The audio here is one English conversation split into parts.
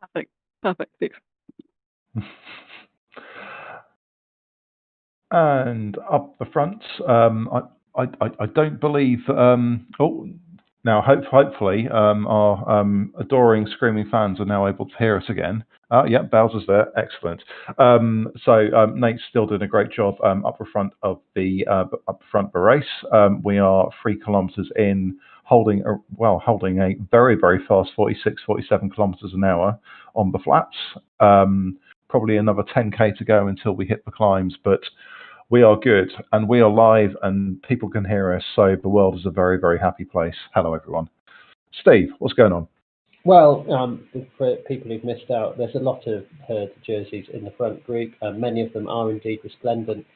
Perfect. Perfect. Steve. And up the front, I don't believe. Now hopefully our adoring, screaming fans are now able to hear us again. Yeah, Bowser's there. Excellent. Nate's still doing a great job up the front of the race. We are 3 kilometres in, holding a very, very fast 46, 47 kilometres an hour on the flats. Probably another 10k to go until we hit the climbs, but we are good and we are live and people can hear us, so the world is a very, very happy place. Hello, everyone. Steve, what's going on? Well, for people who've missed out, there's a lot of herd jerseys in the front group, and many of them are indeed resplendent.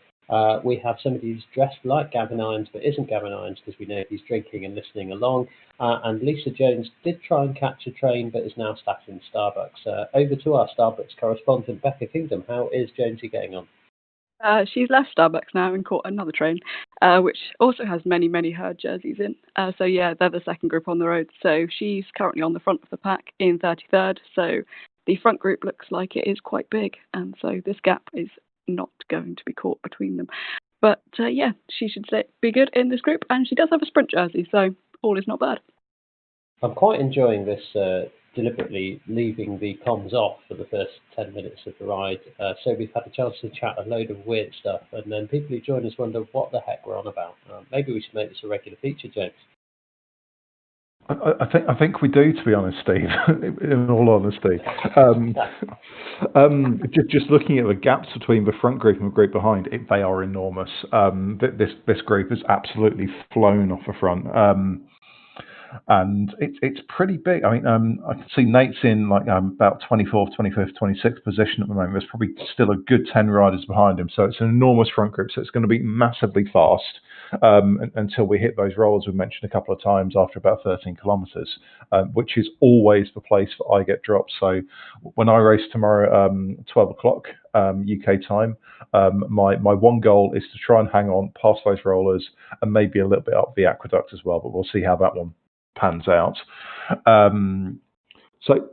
We have somebody who's dressed like Gavin Irons, but isn't Gavin Irons because we know he's drinking and listening along. And Lisa Jones did try and catch a train, but is now sat in Starbucks. Over to our Starbucks correspondent, Becca Kingdom. How is Jonesy getting on? She's left Starbucks now and caught another train, which also has many, many herd jerseys in. So yeah, they're the second group on the road. So she's currently on the front of the pack in 33rd. So the front group looks like it is quite big. And so this gap is not going to be caught between them. But yeah, she should be good in this group. And she does have a sprint jersey, so all is not bad. I'm quite enjoying this deliberately leaving the comms off for the first 10 minutes of the ride. So we've had a chance to chat a load of weird stuff, and then people who join us wonder what the heck we're on about. Maybe we should make this a regular feature, James. I think we do, to be honest, Steve. In all honesty, just looking at the gaps between the front group and the group behind, they are enormous. This group has absolutely flown off the front. And it's pretty big. I mean, I can see Nate's in like about 24th, 25th, 26th position at the moment. There's probably still a good 10 riders behind him. So it's an enormous front group. So it's going to be massively fast until we hit those rollers we've mentioned a couple of times after about 13 kilometres, which is always the place that I get dropped. So when I race tomorrow, 12 o'clock UK time, my one goal is to try and hang on past those rollers and maybe a little bit up the aqueduct as well. But we'll see how that one pans out. So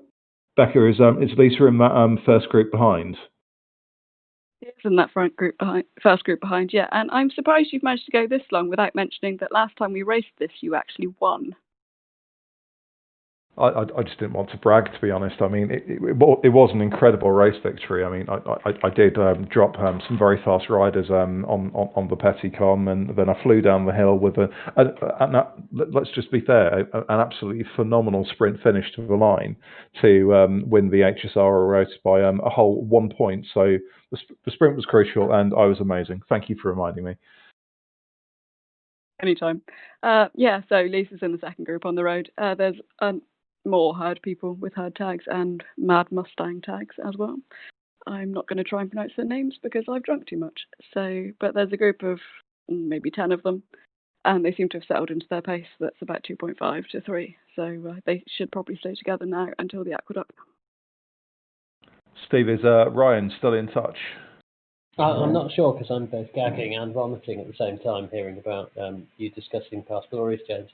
Becca, is Lisa in that first group behind? Yes, in that first group behind, yeah. And I'm surprised you've managed to go this long without mentioning that last time we raced this, you actually won. I just didn't want to brag, to be honest. I mean, it was an incredible race victory. I mean, I did drop some very fast riders on the Petit KOM, and then I flew down the hill with let's just be fair, an absolutely phenomenal sprint finish to the line to win the HSR race by a whole 1 point. So the sprint was crucial, and I was amazing. Thank you for reminding me. Anytime. Yeah, so Lisa's in the second group on the road. There's more herd people with herd tags and Mad Mustang tags as well. I'm not going to try and pronounce their names because I've drunk too much. But there's a group of maybe 10 of them, and they seem to have settled into their pace. That's about 2.5 to 3. So they should probably stay together now until the aqueduct. Steve, is Ryan still in touch? I'm not sure because I'm both gagging and vomiting at the same time hearing about you discussing past glories, James.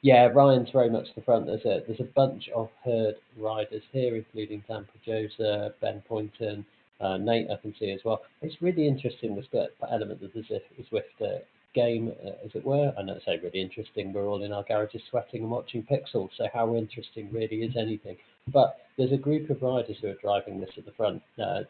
Yeah, Ryan's very much the front. There's a bunch of herd riders here, including Dan Projosa, Ben Poynton, Nate I can see as well. It's really interesting, this element of the Zwift game, as it were. And I'd say really interesting. We're all in our garages sweating and watching pixels, so how interesting really is anything? But there's a group of riders who are driving this at the front,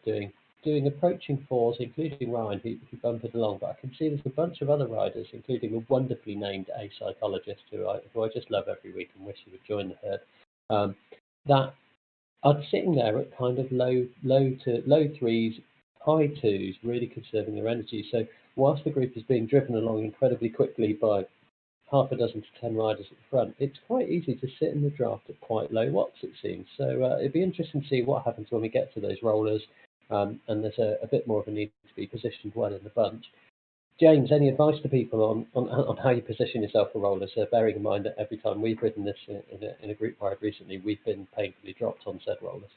doing approaching fours, including Ryan, who bumpered along. But I can see there's a bunch of other riders, including a wonderfully named A psychologist who I just love every week and wish he would join the herd. That are sitting there at kind of low threes, high twos, really conserving their energy. So whilst the group is being driven along incredibly quickly by half a dozen to 10 riders at the front, it's quite easy to sit in the draft at quite low watts, it seems. So it'd be interesting to see what happens when we get to those rollers. And there's a bit more of a need to be positioned well in the bunch. James, any advice to people on how you position yourself for rollers, bearing in mind that every time we've ridden this in a group ride recently, we've been painfully dropped on said rollers?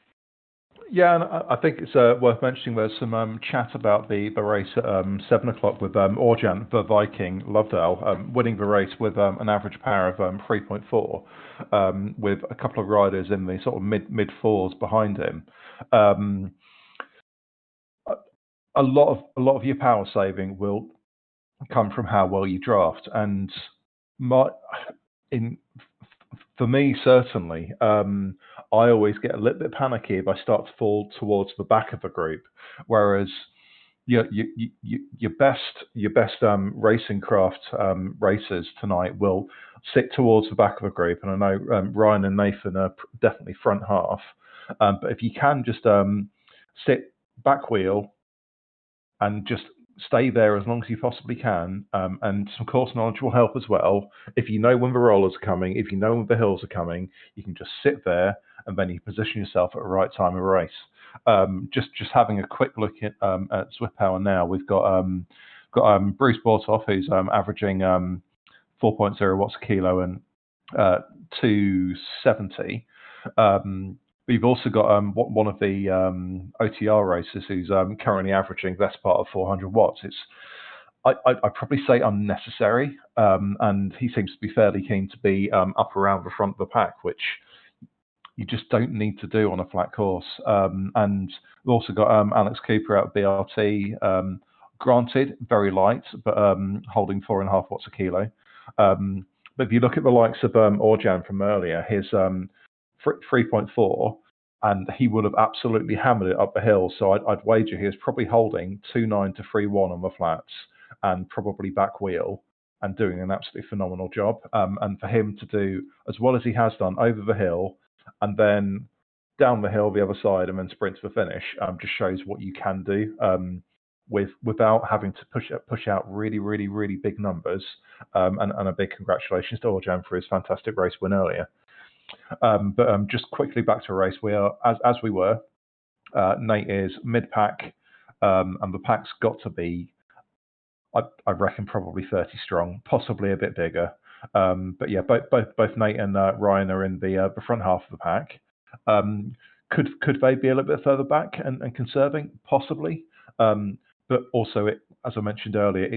Yeah, and I think it's worth mentioning there's some chat about the race at 7 o'clock with Orjan, the Viking, Lovedale, winning the race with an average power of 3.4, with a couple of riders in the sort of mid fours behind him. A lot of your power saving will come from how well you draft, and my in for me certainly, I always get a little bit panicky if I start to fall towards the back of the group, whereas your best racing craft racers tonight will sit towards the back of the group, and I know Ryan and Nathan are definitely front half, but if you can just sit back wheel and just stay there as long as you possibly can, and some course knowledge will help as well. If you know when the rollers are coming, if you know when the hills are coming, you can just sit there and then you position yourself at the right time of the race. Just having a quick look at Zwift Power now, we've got Bruce Bortoff, who's averaging 4.0 watts a kilo and 270. But you've also got one of the OTR racers who's currently averaging the best part of 400 watts. I'd probably say unnecessary, and he seems to be fairly keen to be up around the front of the pack, which you just don't need to do on a flat course. And we've also got Alex Cooper out of BRT, granted very light, but holding 4.5 watts a kilo. But if you look at the likes of Orjan from earlier, his 3.4, and he would have absolutely hammered it up the hill. So I'd wager he was probably holding 2.9 to 3.1 on the flats and probably back wheel and doing an absolutely phenomenal job. And for him to do as well as he has done over the hill and then down the hill the other side and then sprint to the finish just shows what you can do without having to push out really, really, really big numbers. And a big congratulations to Orjan for his fantastic race win earlier. But just quickly back to a race, we are as we were. Nate is mid pack, and the pack's got to be, I reckon, probably 30 strong, possibly a bit bigger. But yeah, both Nate and Ryan are in the front half of the pack. Could they be a little bit further back and conserving? Possibly. But also, as I mentioned earlier,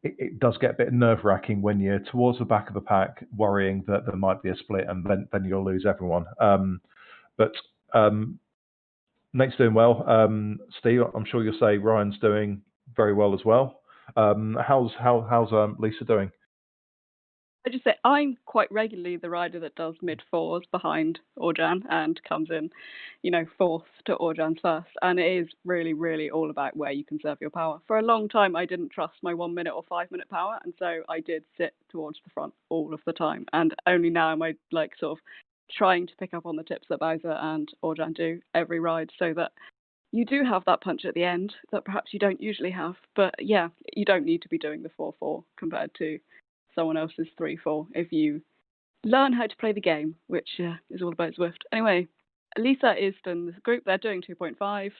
it does get a bit nerve-wracking when you're towards the back of the pack, worrying that there might be a split and then you'll lose everyone. But Nate's doing well. Steve, I'm sure you'll say Ryan's doing very well as well. How's Lisa doing? I just say I'm quite regularly the rider that does mid-fours behind Orjan and comes in, fourth to Orjan's first. And it is really, really all about where you conserve your power. For a long time, I didn't trust my 1 minute or 5 minute power. And so I did sit towards the front all of the time. And only now am I sort of trying to pick up on the tips that Bowser and Orjan do every ride so that you do have that punch at the end that perhaps you don't usually have. But yeah, you don't need to be doing the 4-4 compared to someone else's 3-4 if you learn how to play the game, which is all about Zwift. Anyway, Lisa is in the group. They're doing 2.5.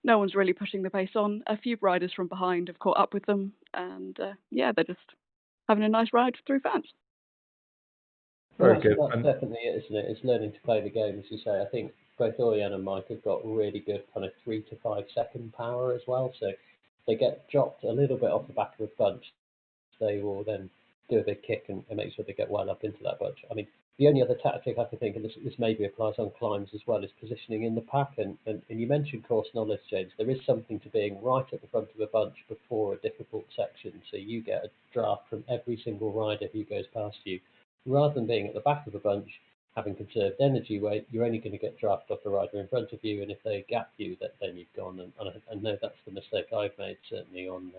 No one's really pushing the pace on. A few riders from behind have caught up with them, and they're just having a nice ride through fans. Very good. That's definitely it, isn't it? It's learning to play the game, as you say. I think both Oriane and Mike have got really good kind of 3 to 5 second power as well. So they get dropped a little bit off the back of a bunch. They will then do a big kick and make sure they get well up into that bunch. I mean, the only other tactic I can think, and this maybe applies on climbs as well, is positioning in the pack. And you mentioned course knowledge, James. There is something to being right at the front of a bunch before a difficult section, so you get a draft from every single rider who goes past you, rather than being at the back of a bunch, having conserved energy weight. You're only going to get drafted off the rider in front of you, and if they gap you, then you've gone. And I know that's the mistake I've made, certainly on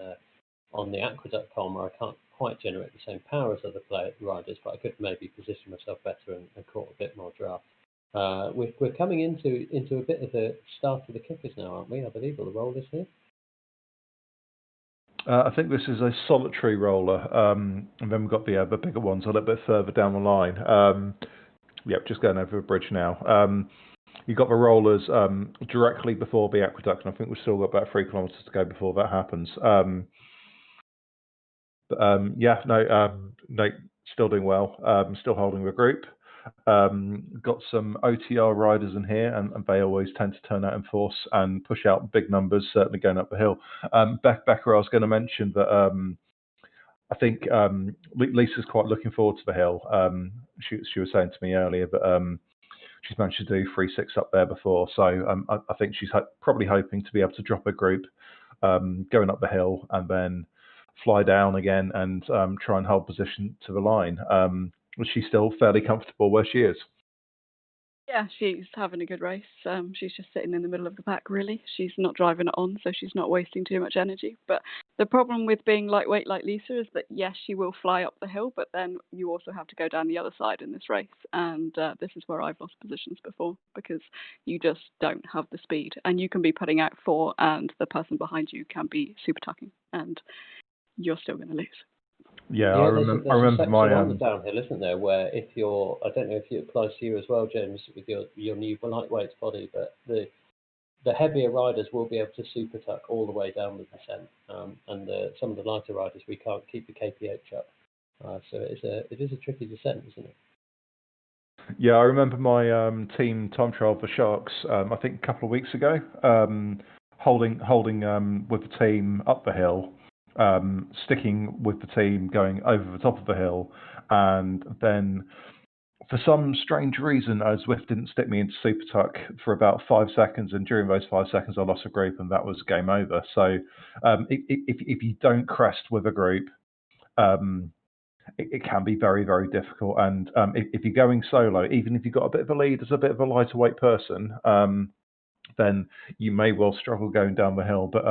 the Aqueduct KOM, where I can't quite generate the same power as other riders, but I could maybe position myself better and caught a bit more draft. We're coming into a bit of the start of the kickers now, aren't we? I believe, or the rollers here. I think this is a solitary roller, and then we've got the bigger ones a little bit further down the line. Just going over the bridge now. You've got the rollers directly before the aqueduct, and I think we've still got about 3 kilometres to go before that happens. Nate still doing well, still holding the group. Got some OTR riders in here, and they always tend to turn out in force and push out big numbers, certainly going up the hill. Becca, I was going to mention that I think Lisa's quite looking forward to the hill. She was saying to me earlier that she's managed to do 3-6 up there before, so I think she's probably hoping to be able to drop a group going up the hill and then fly down again and try and hold position to the line. Was she still fairly comfortable where she is? Yeah, she's having a good race. She's just sitting in the middle of the pack, really. She's not driving it on, so she's not wasting too much energy. But the problem with being lightweight like Lisa is that, yes, she will fly up the hill, but then you also have to go down the other side in this race. And this is where I've lost positions before, because you just don't have the speed. And you can be putting out 4, and the person behind you can be super tucking, and you're still going to lose. Yeah, I remember my on the downhill, isn't there? Where if you're, I don't know if it applies to you as well, James, with your new lightweight body, but the heavier riders will be able to super tuck all the way down the descent, and some of the lighter riders, we can't keep the KPH up. So it is a tricky descent, isn't it? Yeah, I remember my team time trial for Sharks. I think a couple of weeks ago, holding with the team up the hill. Sticking with the team going over the top of the hill, and then for some strange reason Zwift didn't stick me into super tuck for about 5 seconds, and during those 5 seconds I lost a group and that was game over. So if you don't crest with a group, it can be very, very difficult, and if you're going solo, even if you've got a bit of a lead as a bit of a lighter weight person, then you may well struggle going down the hill. But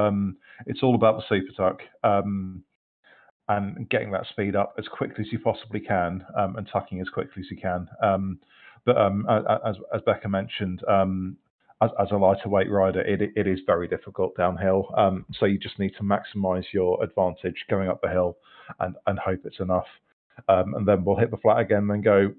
it's all about the super tuck and getting that speed up as quickly as you possibly can, and tucking as quickly as you can. But as Becca mentioned, as a lighter weight rider, it is very difficult downhill. So you just need to maximise your advantage going up the hill and hope it's enough. And then we'll hit the flat again, then go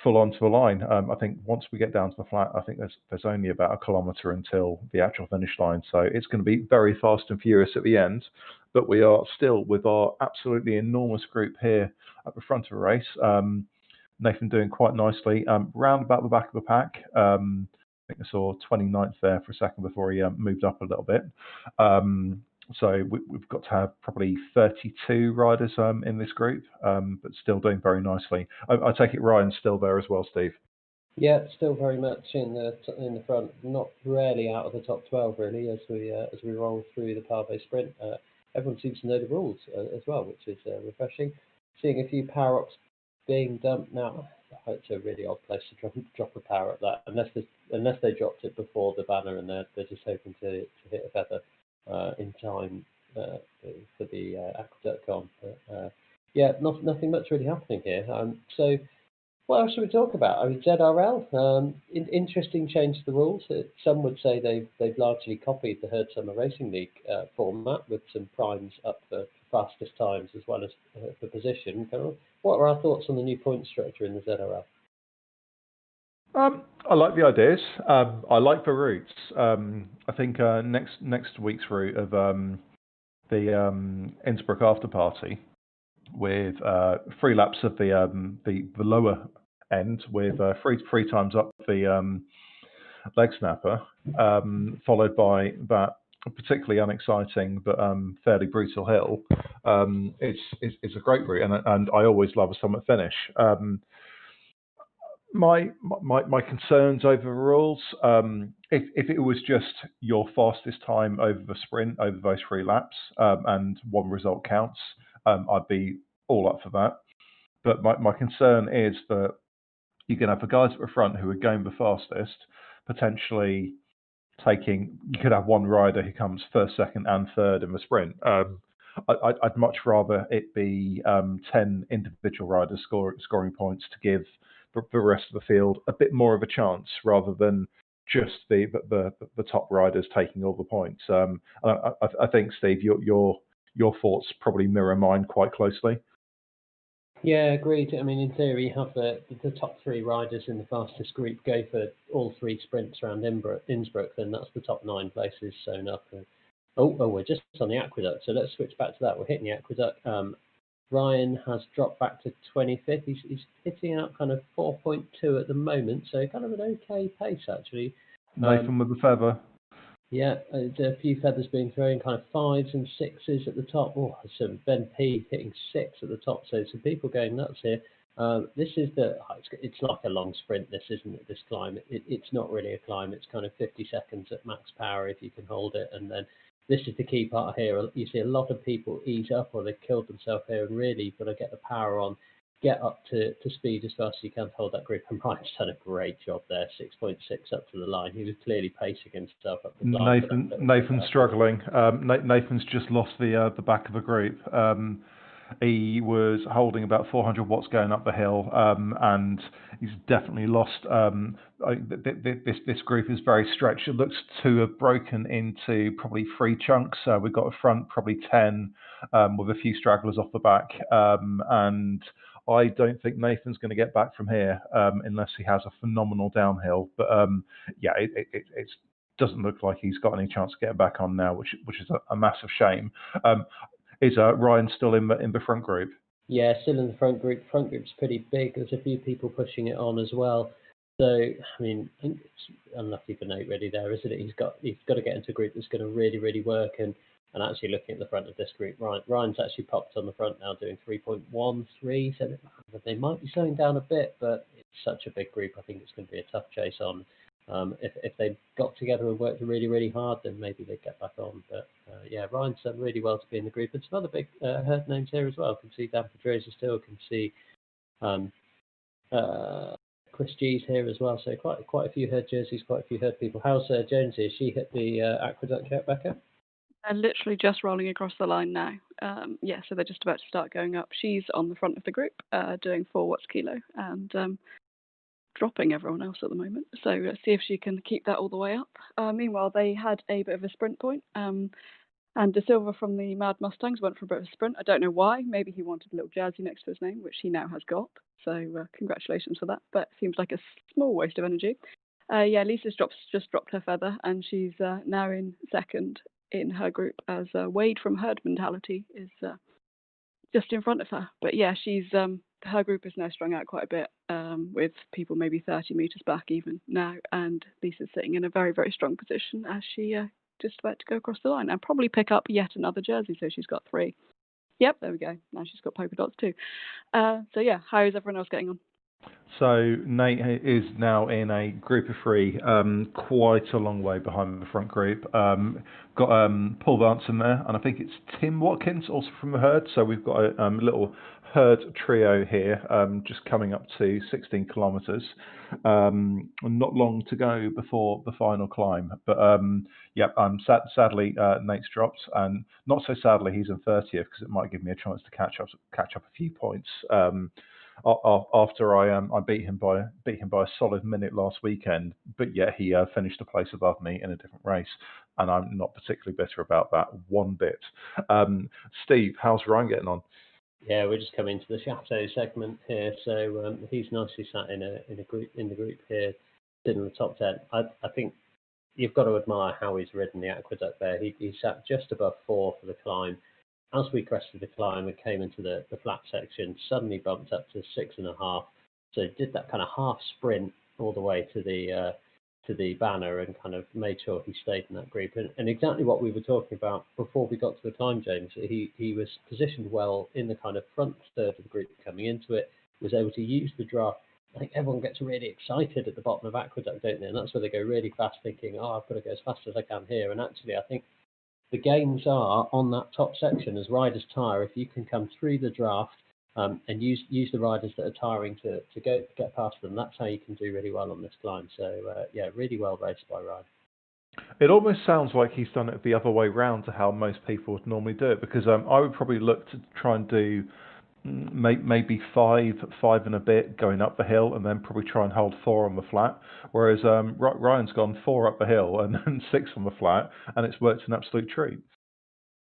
full onto the line. I think once we get down to the flat, I think there's only about a kilometre until the actual finish line. So it's going to be very fast and furious at the end. But we are still with our absolutely enormous group here at the front of the race. Nathan doing quite nicely. Round about the back of the pack. I think I saw 29th there for a second before he moved up a little bit. So we've got to have probably 32 riders in this group, but still doing very nicely. I take it Ryan's still there as well, Steve. Yeah, still very much in the front. Not really out of the top 12 really as we roll through the Pave sprint. Everyone seems to know the rules as well, which is refreshing. Seeing a few power ups being dumped now. It's a really odd place to drop a power up that unless they dropped it before the banner and they're just hoping to hit a feather in time for the Aqueduct KOM. But yeah, nothing much really happening here. So what else should we talk about? I mean, ZRL, interesting change to the rules. Some would say they've largely copied the Herd Summer Racing League format with some primes up for fastest times as well as for position. What are our thoughts on the new point structure in the ZRL? I like the ideas. I like the routes. I think next week's route of the Innsbruck after party with 3 laps of the lower end with 3 times up the leg snapper, followed by that particularly unexciting but fairly brutal hill. It's a great route, and I always love a summit finish. My concerns over the rules, if it was just your fastest time over the sprint over those 3 laps, and one result counts, I'd be all up for that. But my concern is that you're going to have the guys at the front who are going the fastest, potentially you could have one rider who comes first, second, and third in the sprint. I'd much rather it be 10 individual riders scoring points to give the rest of the field a bit more of a chance, rather than just the top riders taking all the points. I think, Steve, your thoughts probably mirror mine quite closely. Yeah, agreed. I mean, in theory, you have the top 3 riders in the fastest group go for all 3 sprints around Innsbruck, then that's the top 9 places sewn up. Oh, we're just on the Aqueduct, so let's switch back to that. We're hitting the Aqueduct. Ryan has dropped back to 25th. He's hitting out kind of 4.2 at the moment, so kind of an okay pace actually. Nathan with the feather. Yeah, a few feathers being thrown, kind of 5s and 6s at the top. Oh, some Ben P hitting 6 at the top, so some people going nuts here. This is it's like a long sprint, this, isn't it, this climb? It's not really a climb, it's kind of 50 seconds at max power if you can hold it, and then this is the key part here. You see a lot of people ease up or they've killed themselves here, and really you've got to get the power on, get up to speed as fast as you can to hold that grip. And Ryan's done a great job there, 6.6 up to the line. He was clearly pacing himself up the line. Nathan's struggling. Nathan's just lost the back of the group. He was holding about 400 watts going up the hill, and he's definitely lost. This group is very stretched. It looks to have broken into probably 3 chunks. We've got a front probably 10 with a few stragglers off the back, and I don't think Nathan's going to get back from here unless he has a phenomenal downhill. But yeah, it doesn't look like he's got any chance to get back on now, which is a massive shame. Is Ryan still in the front group? Yeah, still in the front group. Front group's pretty big. There's a few people pushing it on as well. So, I mean, I think it's unlucky for Nate really there, isn't it? He's got to get into a group that's going to really, really work. And actually looking at the front of this group, Ryan's actually popped on the front now doing 3.13. So they might be slowing down a bit, but it's such a big group. I think it's going to be a tough chase on. If they got together and worked really, really hard, then maybe they'd get back on. But yeah, Ryan's done really well to be in the group. And some other big herd names here as well. Can see Dan Pedrosa still. Can see Chris G's here as well. So quite a few herd jerseys, quite a few herd people. How's Jonesy? Has she hit the Aqueduct yet, Becca? They're literally just rolling across the line now. Yeah, so they're just about to start going up. She's on the front of the group, doing 4 watts kilo, and dropping everyone else at the moment. So let's see if she can keep that all the way up. Meanwhile, they had a bit of a sprint point, and De Silva from the Mad Mustangs went for a bit of a sprint. I don't know why. Maybe he wanted a little jersey next to his name, which he now has got. So congratulations for that. But it seems like a small waste of energy. Yeah, Lisa's just dropped her feather, and she's now in second in her group as Wade from Herd Mentality is just in front of her. But yeah, her group is now strung out quite a bit, with people maybe 30 meters back even now, and Lisa's sitting in a very, very strong position as she just about to go across the line and probably pick up yet another jersey. So she's got 3. Yep, there we go. Now she's got polka dots too. So yeah, how is everyone else getting on? So Nate is now in a group of 3, quite a long way behind the front group. Got Paul Vance in there, and I think it's Tim Watkins also from the herd. So we've got a little herd trio here, just coming up to 16 kilometres. Not long to go before the final climb. But yeah, sadly Nate's dropped, and not so sadly he's in 30th because it might give me a chance to catch up a few points. After I beat him by a solid minute last weekend, but yeah, he finished a place above me in a different race, and I'm not particularly bitter about that one bit. Steve, how's Ryan getting on? Yeah, we're just coming to the Chateau segment here, so he's nicely sat in the group here, sitting in the top 10. I think you've got to admire how he's ridden the Aqueduct there. He sat just above 4 for the climb. As we crested the climb and came into the flat section, suddenly bumped up to 6.5. So did that kind of half sprint all the way to the banner and kind of made sure he stayed in that group. And exactly what we were talking about before we got to the climb, James. He was positioned well in the kind of front third of the group coming into it, was able to use the draft. I think everyone gets really excited at the bottom of Aqueduct, don't they? And that's where they go really fast, thinking, oh, I've got to go as fast as I can here. And actually, I think the gains are on that top section as riders tire. If you can come through the draft and use the riders that are tiring to get past them, that's how you can do really well on this climb. So yeah, really well raced by Ryan. It almost sounds like he's done it the other way round to how most people would normally do it, because I would probably look to try and do maybe 5 and a bit going up the hill, and then probably try and hold 4 on the flat. Whereas Ryan's gone 4 up the hill and then 6 on the flat, and it's worked an absolute treat.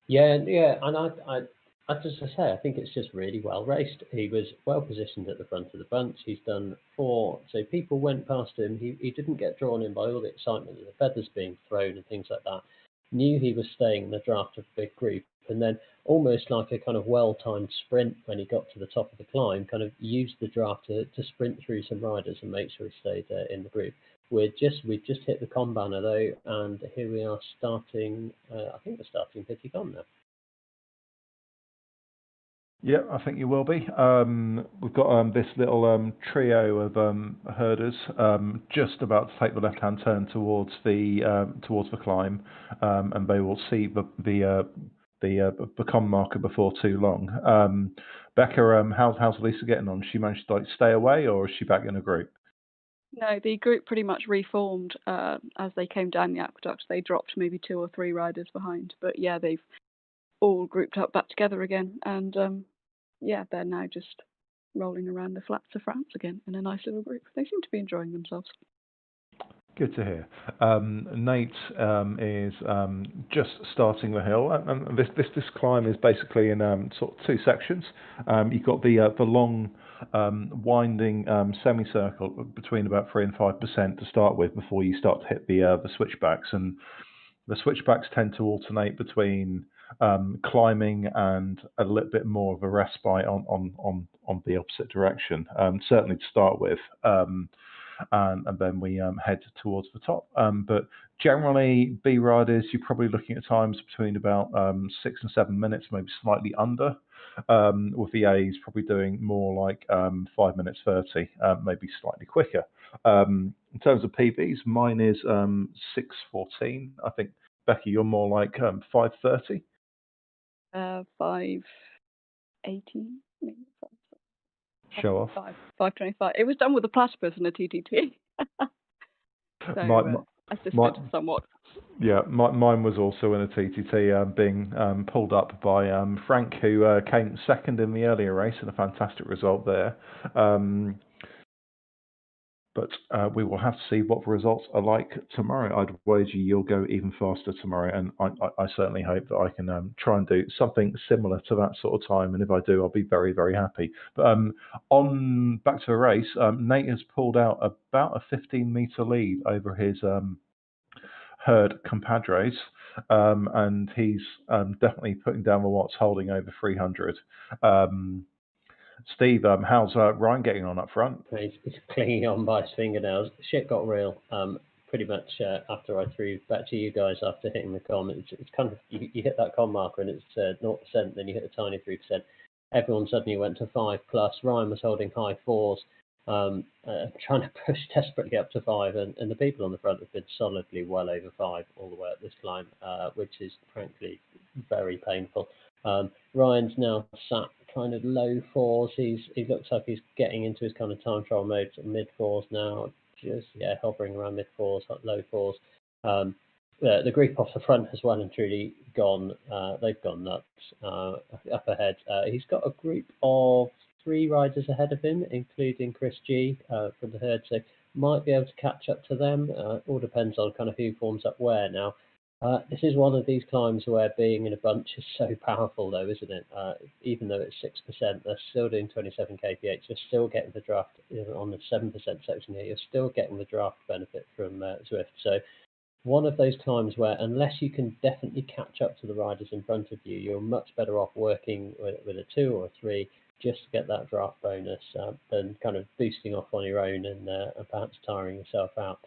Yeah, and I just say I think it's just really well raced. He was well positioned at the front of the bunch. He's done 4, so people went past him. He didn't get drawn in by all the excitement of the feathers being thrown and things like that. knew he was staying in the draft of a big group, and then almost like a kind of well-timed sprint when he got to the top of the climb, kind of used the draft to sprint through some riders and make sure he stayed in the group. We've just hit the KOM banner though, and here we are starting. I think we're starting Petit KOM now. Yeah, I think you will be. We've got this little trio of herders just about to take the left-hand turn towards the climb, and they will see the KOM marker before too long. Becca, how's Lisa getting on? She managed to stay away, or is she back in a group? No, the group pretty much reformed as they came down the aqueduct. They dropped maybe 2 or 3 riders behind, but yeah, they've all grouped up back together again, and yeah, they're now just rolling around the flats of France again in a nice little group. They seem to be enjoying themselves. Good to hear. Nate is just starting the hill, and this climb is basically in sort of 2 sections. You've got the long winding semicircle between about 3 and 5% to start with before you start to hit the switchbacks, and the switchbacks tend to alternate between climbing and a little bit more of a respite on the opposite direction. Certainly to start with. And then we head towards the top. But generally, B riders, you're probably looking at times between about 6 and 7 minutes, maybe slightly under. With the A's probably doing more like 5 minutes 30, maybe slightly quicker. In terms of PBs, mine is 6:14. I think, Becky, you're more like 5:30. 5:18, maybe. Show off. 5:25. It was done with a platypus and a TTT. So assisted somewhat. Yeah, mine was also in a TTT, being pulled up by Frank, who came second in the earlier race, and a fantastic result there. But we will have to see what the results are like tomorrow. I'd wager you'll go even faster tomorrow, and I certainly hope that I can try and do something similar to that sort of time. And if I do, I'll be very, very happy. But on back to the race, Nate has pulled out about a 15-meter lead over his herd compadres, and he's definitely putting down the watts, holding over 300. Steve, how's Ryan getting on up front? He's clinging on by his fingernails. Shit got real. Pretty much after I threw back to you guys after hitting the KOM, it's kind of you hit that KOM marker and it's 0%, then you hit a tiny 3%. Everyone suddenly went to 5+. Ryan was holding high 4s, trying to push desperately up to 5, and the people on the front have been solidly well over 5 all the way up this climb, which is frankly very painful. Ryan's now sat kind of low 4s. He looks like he's getting into his kind of time trial mode, mid 4s now, just hovering around mid 4s, low 4s. The group off the front has well and truly gone. They've gone nuts up ahead. He's got a group of 3 riders ahead of him, including Chris G from the herd, so might be able to catch up to them. All depends on kind of who forms up where now. This is one of these climbs where being in a bunch is so powerful, though, isn't it? Even though it's 6%, they're still doing 27 kph. You're still getting the draft on the 7% section here. You're still getting the draft benefit from Zwift. So one of those climbs where, unless you can definitely catch up to the riders in front of you, you're much better off working with a 2 or a 3 just to get that draft bonus than kind of boosting off on your own and perhaps tiring yourself out.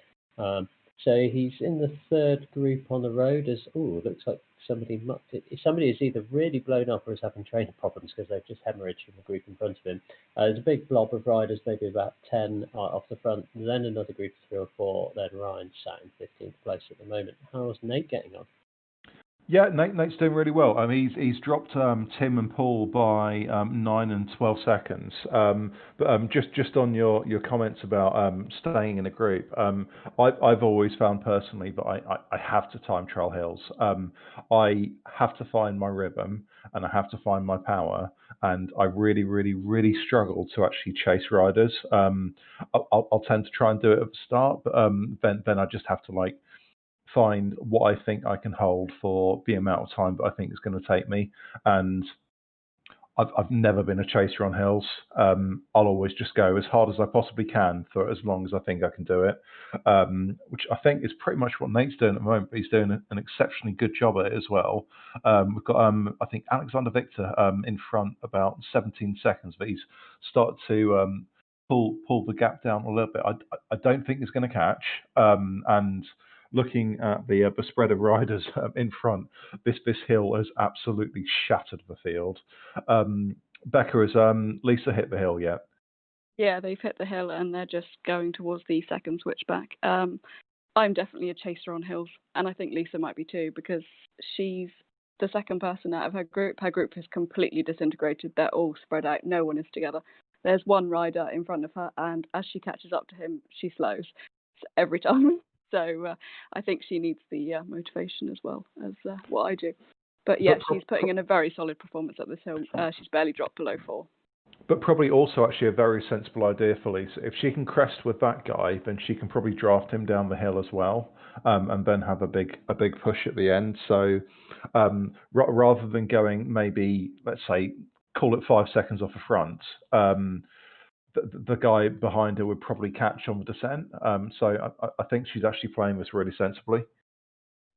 So he's in the 3rd group on the road. Looks like somebody is either really blown up or is having trainer problems because they've just hemorrhaged from the group in front of him. There's a big blob of riders, maybe about 10 off the front, and then another group of 3 or 4. Then Ryan sat in 15th place at the moment. How's Nate getting on? Yeah, Nate's doing really well. He's dropped Tim and Paul by 9 and 12 seconds. But just on your comments about staying in a group, I've always found personally that I have to time trial hills. I have to find my rhythm and I have to find my power. And I really, really, really struggle to actually chase riders. I'll tend to try and do it at the start, but then I just have to find what I think I can hold for the amount of time that I think it's going to take me. And I've never been a chaser on hills. I'll always just go as hard as I possibly can for as long as I think I can do it, which I think is pretty much what Nate's doing at the moment. But he's doing an exceptionally good job at it as well. We've got I think Alexander Victor in front about 17 seconds, but he's started to pull the gap down a little bit. I don't think he's going to catch. And looking at the spread of riders in front, this hill has absolutely shattered the field. Becca, has Lisa hit the hill yet? Yeah, they've hit the hill and they're just going towards the second switchback. I'm definitely a chaser on hills, and I think Lisa might be too, because she's the second person out of her group. Her group is completely disintegrated. They're all spread out. No one is together. There's one rider in front of her, and as she catches up to him, she slows every time. So I think she needs the motivation as well as what I do. But yeah, she's putting in a very solid performance at this hill. She's barely dropped below 4. But probably also actually a very sensible idea for Lisa. If she can crest with that guy, then she can probably draft him down the hill as well, and then have a big push at the end. So rather than going maybe, let's say, call it 5 seconds off the front, the guy behind her would probably catch on the descent. So I think she's actually playing this really sensibly.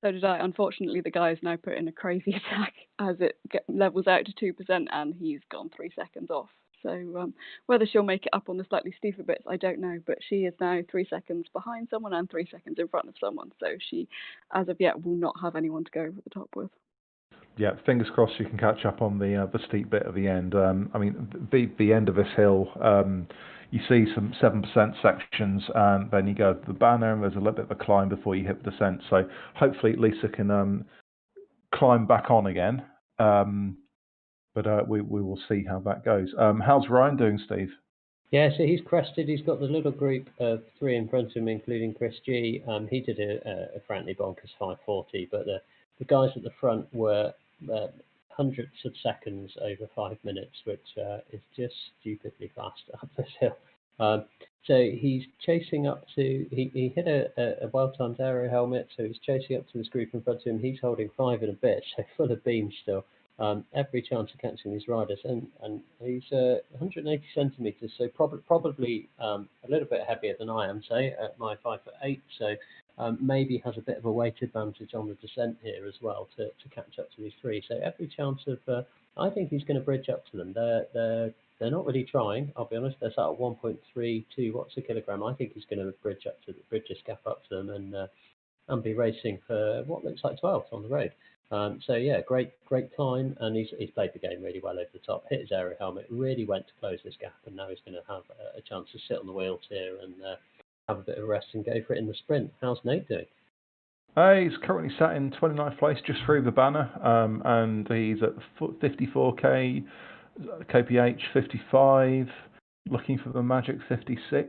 So did I. Unfortunately, the guy is now put in a crazy attack as it levels out to 2%, and he's gone 3 seconds off. So whether she'll make it up on the slightly steeper bits, I don't know. But she is now 3 seconds behind someone and 3 seconds in front of someone. So she, as of yet, will not have anyone to go over the top with. Yeah, fingers crossed you can catch up on the steep bit at the end. I mean, the end of this hill, you see some 7% sections, and then you go to the banner, and there's a little bit of a climb before you hit the descent. So hopefully Lisa can climb back on again. But we will see how that goes. How's Ryan doing, Steve? Yeah, so he's crested. He's got the little group of 3 in front of him, including Chris G. He did a frankly bonkers 5:40, but the guys at the front were hundreds of seconds over 5 minutes, which is just stupidly fast up this hill. So he's chasing up to, he hit a well-timed aero helmet, so he's chasing up to this group in front of him. He's holding 5 and a bit, so full of beams still. Every chance of catching these riders, and he's 180 centimeters, so probably a little bit heavier than I am, say, at my 5'8", so maybe has a bit of a weight advantage on the descent here as well to catch up to these 3. So every chance of, I think he's going to bridge up to them. They're not really trying, I'll be honest. They're sat at 1.32 watts a kilogram. I think he's going to bridge this gap up to them and be racing for what looks like 12th on the road. So yeah, great climb, and he's played the game really well over the top. Hit his aero helmet, really went to close this gap, and now he's going to have a chance to sit on the wheels here and have a bit of rest and go for it in the sprint. How's Nate doing? He's currently sat in 29th place, just through the banner, and he's at 54k, kph 55, looking for the magic 56.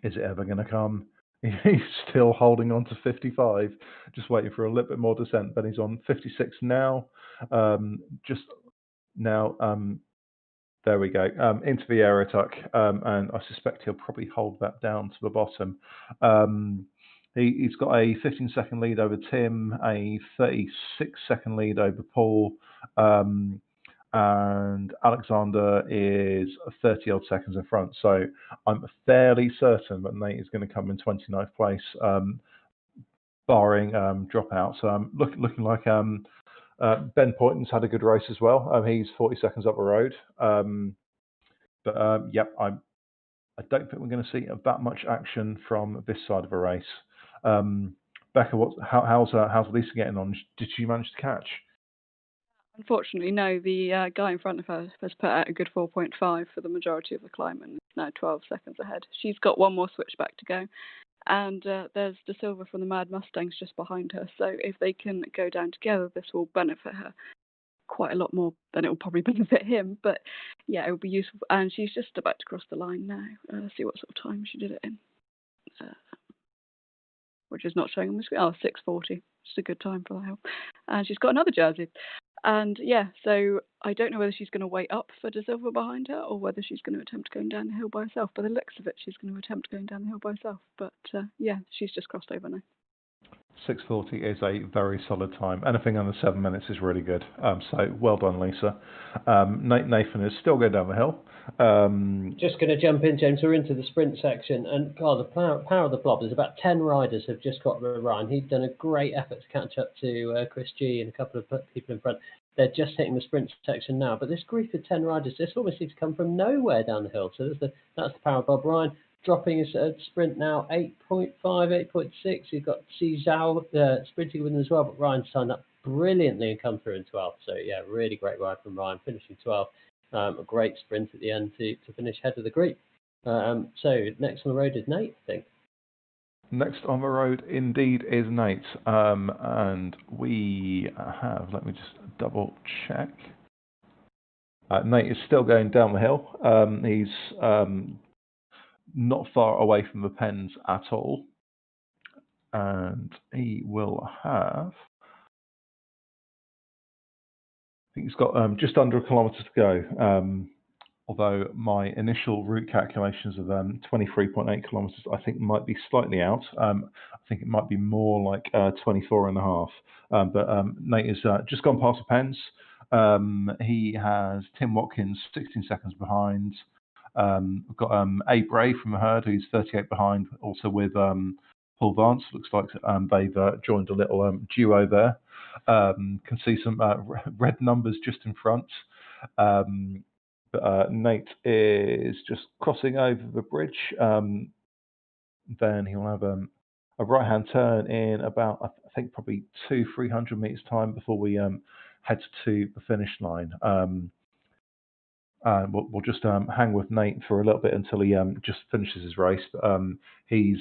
Is it ever going to come? He's still holding on to 55, just waiting for a little bit more descent. Then he's on 56 now. Just now, there we go, into the aero tuck, and I suspect he'll probably hold that down to the bottom. He's got a 15-second lead over Tim, a 36-second lead over Paul, and Alexander is 30-odd seconds in front. So I'm fairly certain that Nate is going to come in 29th place, barring dropouts. Looking like Ben Poynton's had a good race as well. He's 40 seconds up the road. Yep, I don't think we're going to see that much action from this side of the race. Becca, how's Lisa getting on? Did she manage to catch? Unfortunately, no. The guy in front of her has put out a good 4.5 for the majority of the climb, and is now 12 seconds ahead. She's got one more switchback to go, and there's De Silva from the Mad Mustangs just behind her. So if they can go down together, this will benefit her quite a lot more than it will probably benefit him. But yeah, it will be useful. And she's just about to cross the line now. See what sort of time she did it in, which is not showing on the screen. 6:40. It's a good time for the hill. And she's got another jersey. And yeah, so I don't know whether she's going to wait up for De Silva behind her or whether she's going to attempt going down the hill by herself. By the looks of it, she's going to attempt going down the hill by herself. But yeah, she's just crossed over now. 6:40 is a very solid time. Anything under 7 minutes is really good. So well done, Lisa. Nathan is still going down the hill. Just going to jump in, James. We're into the sprint section, and God, the power of the blob. There's about 10 riders have just got Ryan. He'd done a great effort to catch up to Chris G and a couple of people in front. They're just hitting the sprint section now, but this group of 10 riders just almost seems to come from nowhere down the hill. So that's the power of Bob. Ryan dropping his sprint now, 8.5, 8.6. You've got C Zhao sprinting with him as well, but Ryan signed up brilliantly and come through in 12th. So yeah, really great ride from Ryan, finishing 12th. A great sprint at the end to finish head of the group. So next on the road is Nate, I think. Next on the road, indeed, is Nate. And we have, let me just double check. Nate is still going down the hill. He's not far away from the pens at all. And he will have, I think he's got just under a kilometre to go. Although my initial route calculations of 23.8 kilometres, I think might be slightly out. I think it might be more like 24 and a half. But Nate has just gone past the pens. He has Tim Watkins 16 seconds behind. We've got A. Bray from the herd, who's 38 behind, also with Paul Vance. Looks like they've joined a little duo there. Can see some red numbers just in front. But Nate is just crossing over the bridge. Then he will have a right-hand turn in about, I think, probably 200-300 meters time before we head to the finish line. We'll just hang with Nate for a little bit until he just finishes his race. But, he's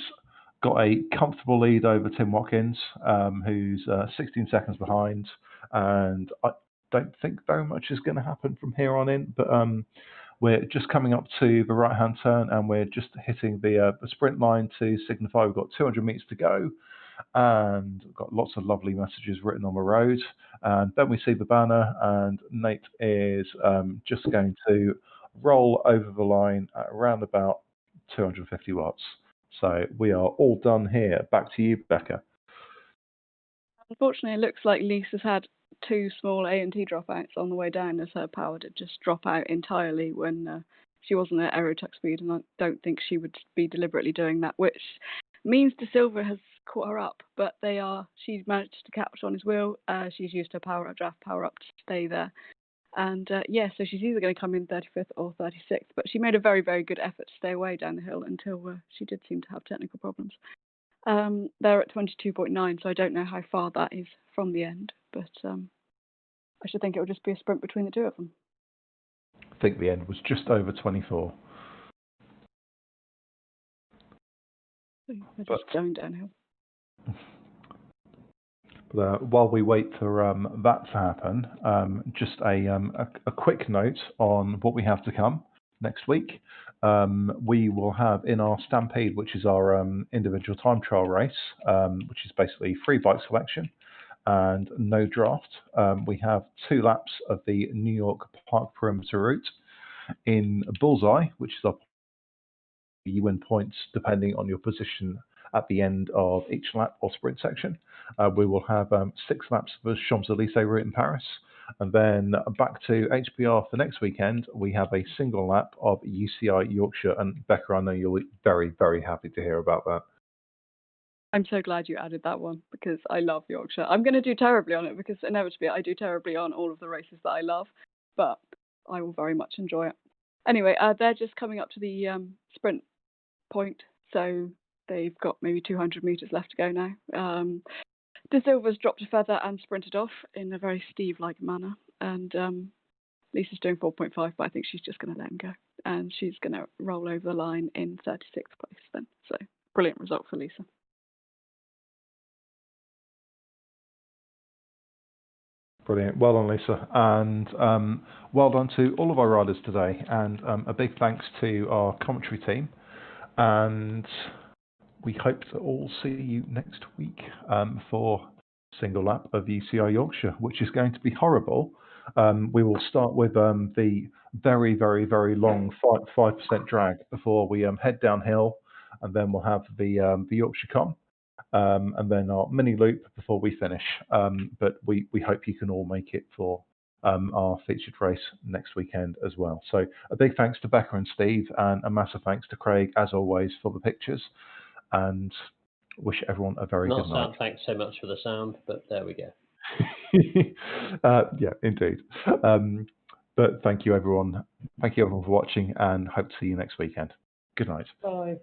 got a comfortable lead over Tim Watkins, who's 16 seconds behind, and I don't think very much is going to happen from here on in, but we're just coming up to the right-hand turn, and we're just hitting the sprint line to signify we've got 200 meters to go, and we've got lots of lovely messages written on the road. And then we see the banner, and Nate is just going to roll over the line at around about 250 watts. So we are all done here. Back to you, Becca. Unfortunately, it looks like Lisa's had 2 small A&T dropouts on the way down, as her power did just drop out entirely when she wasn't at aerotuck speed, and I don't think she would be deliberately doing that, which means De Silva has caught her up, but she's managed to catch on his wheel. She's used her draft power up to stay there. And so she's either going to come in 35th or 36th, but she made a very, very good effort to stay away down the hill until she did seem to have technical problems. They're at 22.9, so I don't know how far that is from the end, but I should think it will just be a sprint between the two of them. I think the end was just over 24. They're just going downhill. But while we wait for that to happen, just a quick note on what we have to come next week. We will have in our Stampede, which is our individual time trial race, which is basically free bike selection and no draft. We have 2 laps of the New York Park Perimeter route. In Bullseye, which is our you win points depending on your position at the end of each lap or sprint section. We will have 6 laps of the Champs-Élysées route in Paris. And then back to HBR for next weekend, we have a single lap of UCI Yorkshire. And Becca, I know you'll be very, very happy to hear about that. I'm so glad you added that one, because I love Yorkshire. I'm going to do terribly on it, because inevitably I do terribly on all of the races that I love, but I will very much enjoy it. Anyway, they're just coming up to the sprint point, so they've got maybe 200 meters left to go now. De Silva's dropped a feather and sprinted off in a very Steve-like manner, and Lisa's doing 4.5, but I think she's just going to let him go, and she's going to roll over the line in 36th place then. So brilliant result for Lisa. Brilliant. Well done, Lisa. And well done to all of our riders today. And a big thanks to our commentary team. And we hope to all see you next week for single lap of UCI Yorkshire, which is going to be horrible. We will start with the very, very, very long 5% drag before we head downhill, and then we'll have the Yorkshire KOM. and then our mini loop before we finish. But we hope you can all make it for our featured race next weekend as well. So a big thanks to Becca and Steve, and a massive thanks to Craig, as always, for the pictures, and wish everyone a very good night. Thanks so much for the sound, but there we go. Yeah, indeed. But thank you everyone for watching, and hope to see you next weekend. Good night. Bye.